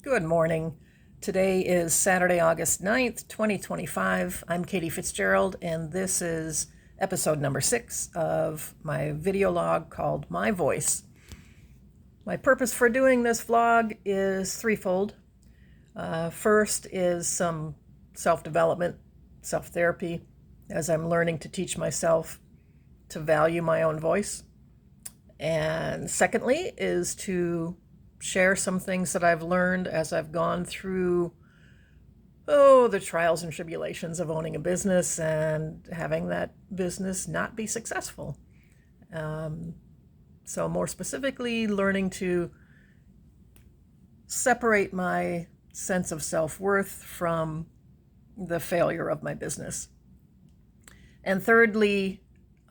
Good morning. Today is Saturday, August 9th, 2025. I'm Katie Fitzgerald, and this is episode number 6 of my video log called My Voice. My purpose for doing this vlog is threefold. First is some self-development, self-therapy, as I'm learning to teach myself to value my own voice. And secondly is to share some things that I've learned as I've gone through, the trials and tribulations of owning a business and having that business not be successful. So more specifically, learning to separate my sense of self-worth from the failure of my business. And thirdly,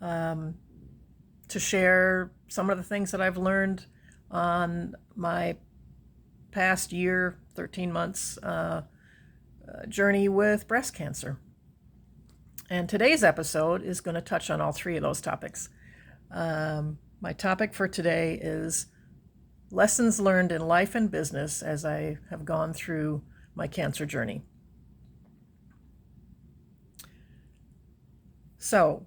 to share some of the things that I've learned on my past year, 13 months journey with breast cancer. And today's episode is going to touch on all three of those topics. My topic for today is lessons learned in life and business as I have gone through my cancer journey. So,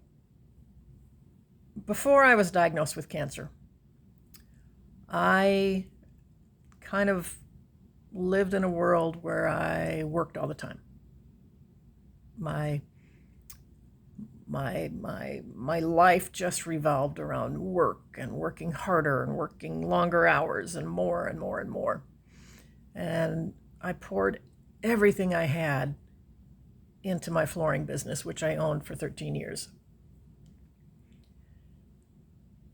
before I was diagnosed with cancer, I kind of lived in a world where I worked all the time. My life just revolved around work and working harder and working longer hours and more and more and more. And I poured everything I had into my flooring business, which I owned for 13 years.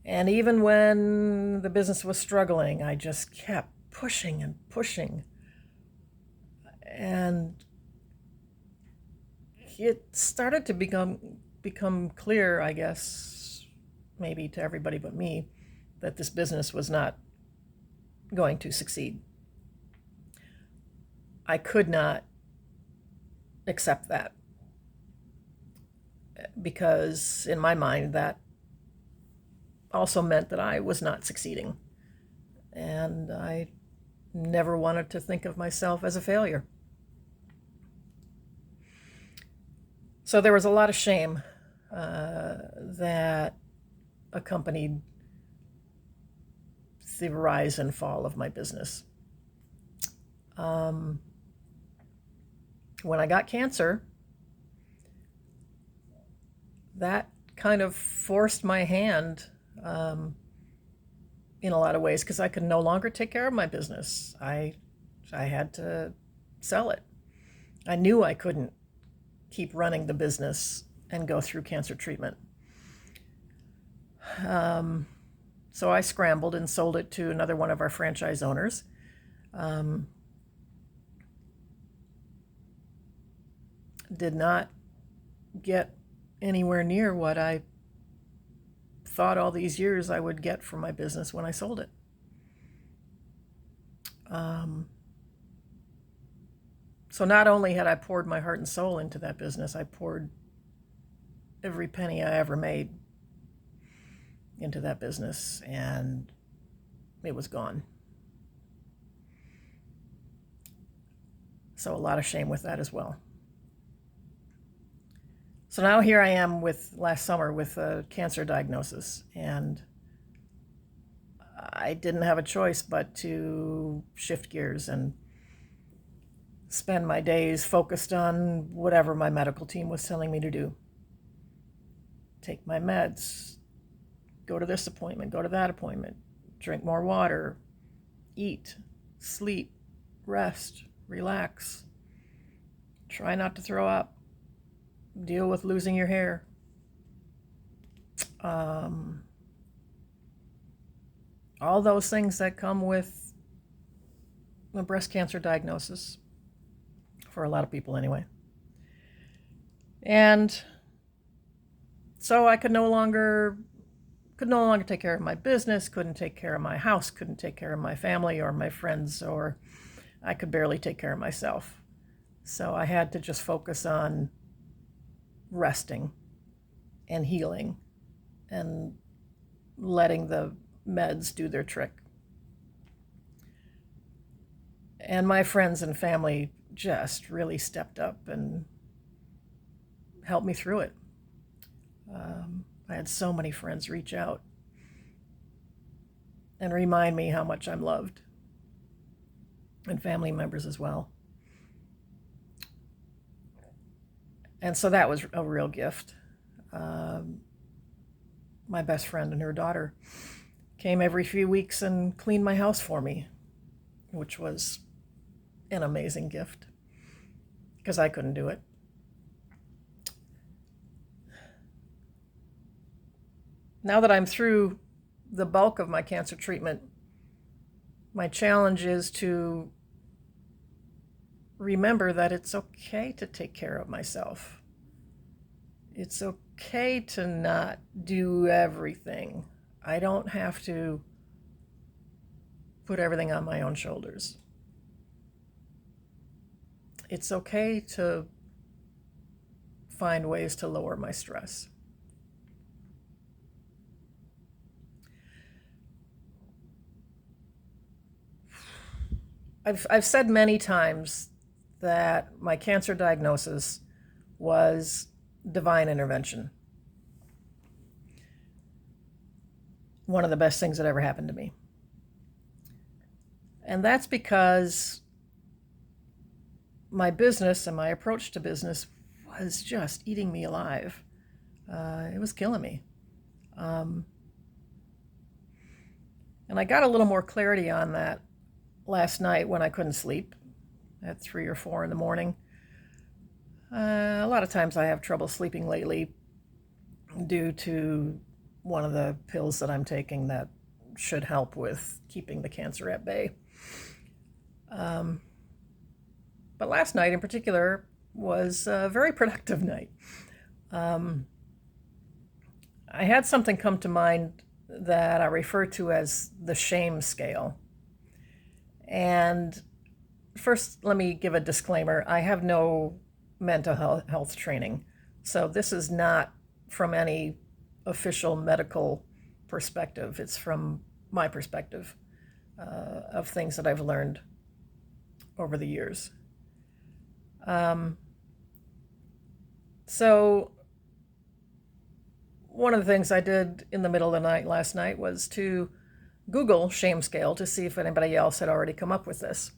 And even when the business was struggling, I just kept pushing and pushing. And it started to become clear, I guess, maybe to everybody but me, that this business was not going to succeed. I could not accept that, because in my mind that also meant that I was not succeeding, and I never wanted to think of myself as a failure. So there was a lot of shame that accompanied the rise and fall of my business. When I got cancer, that kind of forced my hand in a lot of ways, because I could no longer take care of my business. I had to sell it. I knew I couldn't keep running the business and go through cancer treatment. So I scrambled and sold it to another one of our franchise owners. Did not get anywhere near what I thought all these years I would get from my business when I sold it. So not only had I poured my heart and soul into that business, I poured every penny I ever made into that business, and it was gone. So a lot of shame with that as well. So now here I am last summer with a cancer diagnosis, and I didn't have a choice but to shift gears and spend my days focused on whatever my medical team was telling me to do. Take my meds, go to this appointment, go to that appointment, drink more water, eat, sleep, rest, relax, try not to throw up, deal with losing your hair. All those things that come with a breast cancer diagnosis, for a lot of people anyway. And so I could no longer take care of my business, couldn't take care of my house, couldn't take care of my family or my friends, or I could barely take care of myself. So I had to just focus on resting and healing and letting the meds do their trick. And my friends and family just really stepped up and helped me through it. I had so many friends reach out and remind me how much I'm loved, and family members as well. And so that was a real gift. My best friend and her daughter came every few weeks and cleaned my house for me, which was an amazing gift because I couldn't do it. Now that I'm through the bulk of my cancer treatment, my challenge is to remember that it's okay to take care of myself. It's okay to not do everything. I don't have to put everything on my own shoulders. It's okay to find ways to lower my stress. I've said many times that my cancer diagnosis was divine intervention. One of the best things that ever happened to me. And that's because my business and my approach to business was just eating me alive. It was killing me. And I got a little more clarity on that last night when I couldn't sleep at 3 or 4 in the morning. A lot of times I have trouble sleeping lately due to one of the pills that I'm taking that should help with keeping the cancer at bay. But last night in particular was a very productive night. I had something come to mind that I refer to as the shame scale. And first, let me give a disclaimer. I have no mental health training, so this is not from any official medical perspective. It's from my perspective of things that I've learned over the years. So one of the things I did in the middle of the night last night was to Google shame scale to see if anybody else had already come up with this.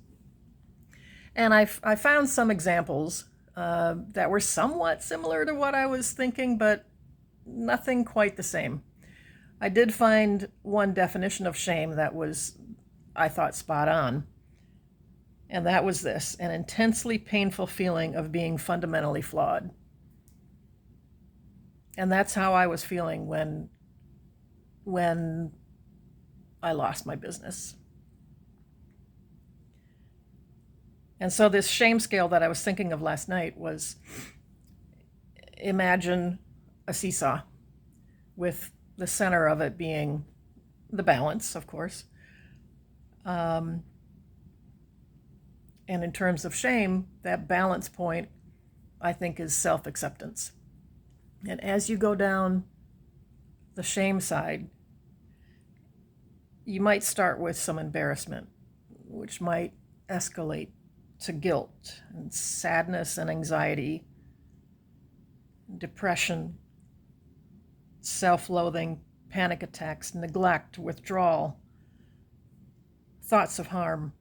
And I found some examples that were somewhat similar to what I was thinking, but nothing quite the same. I did find one definition of shame that was, I thought, spot on. And that was this: an intensely painful feeling of being fundamentally flawed. And that's how I was feeling when I lost my business. And so this shame scale that I was thinking of last night was, imagine a seesaw with the center of it being the balance, of course. And in terms of shame, that balance point, I think, is self-acceptance. And as you go down the shame side, you might start with some embarrassment, which might escalate to guilt and sadness and anxiety, depression, self-loathing, panic attacks, neglect, withdrawal, thoughts of harm,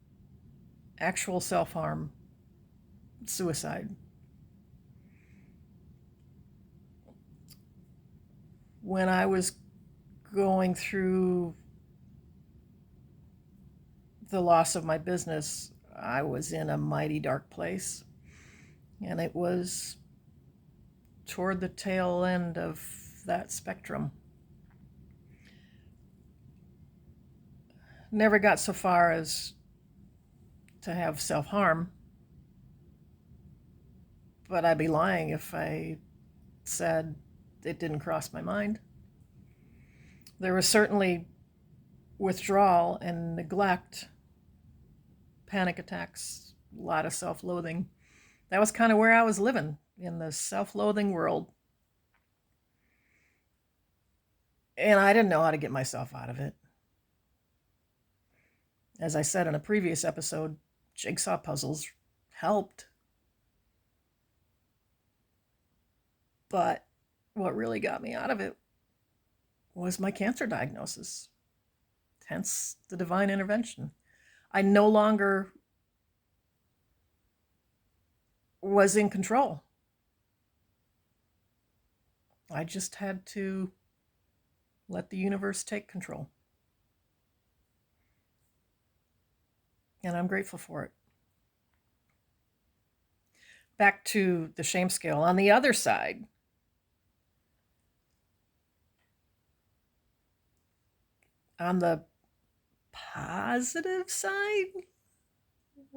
actual self-harm, suicide. When I was going through the loss of my business, I was in a mighty dark place, and it was toward the tail end of that spectrum. Never got so far as to have self-harm, but I'd be lying if I said it didn't cross my mind. There was certainly withdrawal and neglect, panic attacks, a lot of self-loathing. That was kind of where I was living, in the self-loathing world. And I didn't know how to get myself out of it. As I said in a previous episode, jigsaw puzzles helped. But what really got me out of it was my cancer diagnosis, hence the divine intervention. I no longer was in control. I just had to let the universe take control. And I'm grateful for it. Back to the shame scale. On the other side, on the positive side,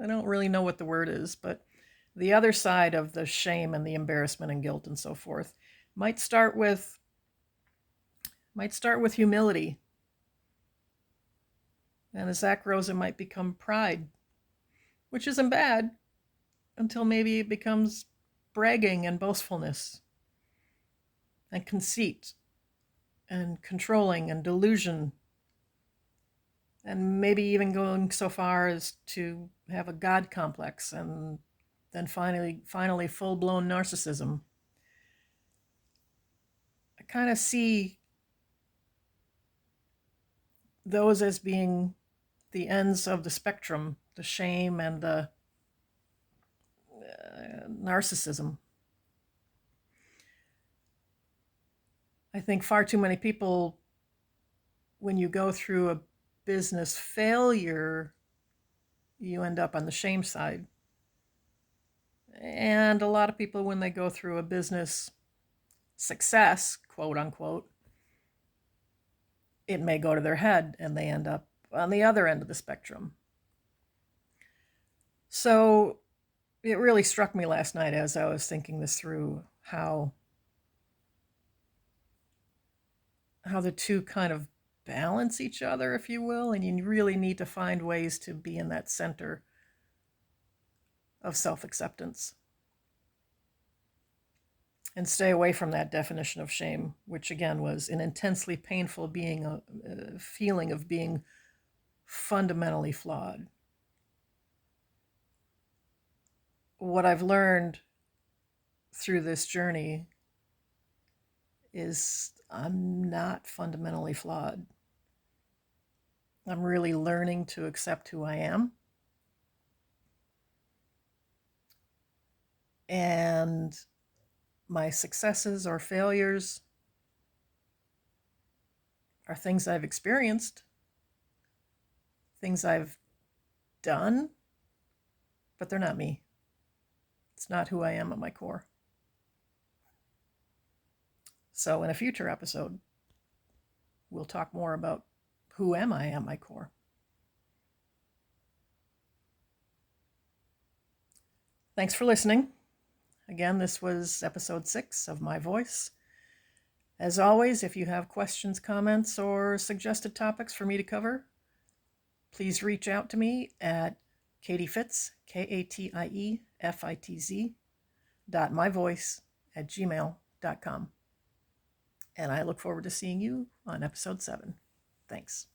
I don't really know what the word is, but the other side of the shame and the embarrassment and guilt and so forth might start with humility. And as that grows, it might become pride, which isn't bad until maybe it becomes bragging and boastfulness and conceit and controlling and delusion, and maybe even going so far as to have a God complex, and then finally full-blown narcissism. I kind of see those as being the ends of the spectrum, the shame and the narcissism. I think far too many people, when you go through a business failure, you end up on the shame side. And a lot of people, when they go through a business success, quote unquote, it may go to their head and they end up on the other end of the spectrum. So it really struck me last night as I was thinking this through, how the two kind of balance each other, if you will, and you really need to find ways to be in that center of self-acceptance and stay away from that definition of shame, which again was an intensely painful feeling of being fundamentally flawed. What I've learned through this journey is I'm not fundamentally flawed. I'm really learning to accept who I am. And my successes or failures are things I've experienced, things I've done, but they're not me. It's not who I am at my core. So in a future episode, we'll talk more about who am I at my core. Thanks for listening. Again, this was episode 6 of My Voice. As always, if you have questions, comments, or suggested topics for me to cover, please reach out to me at KatieFitz, KatieFitz.MyVoice@gmail.com. And I look forward to seeing you on episode 7. Thanks.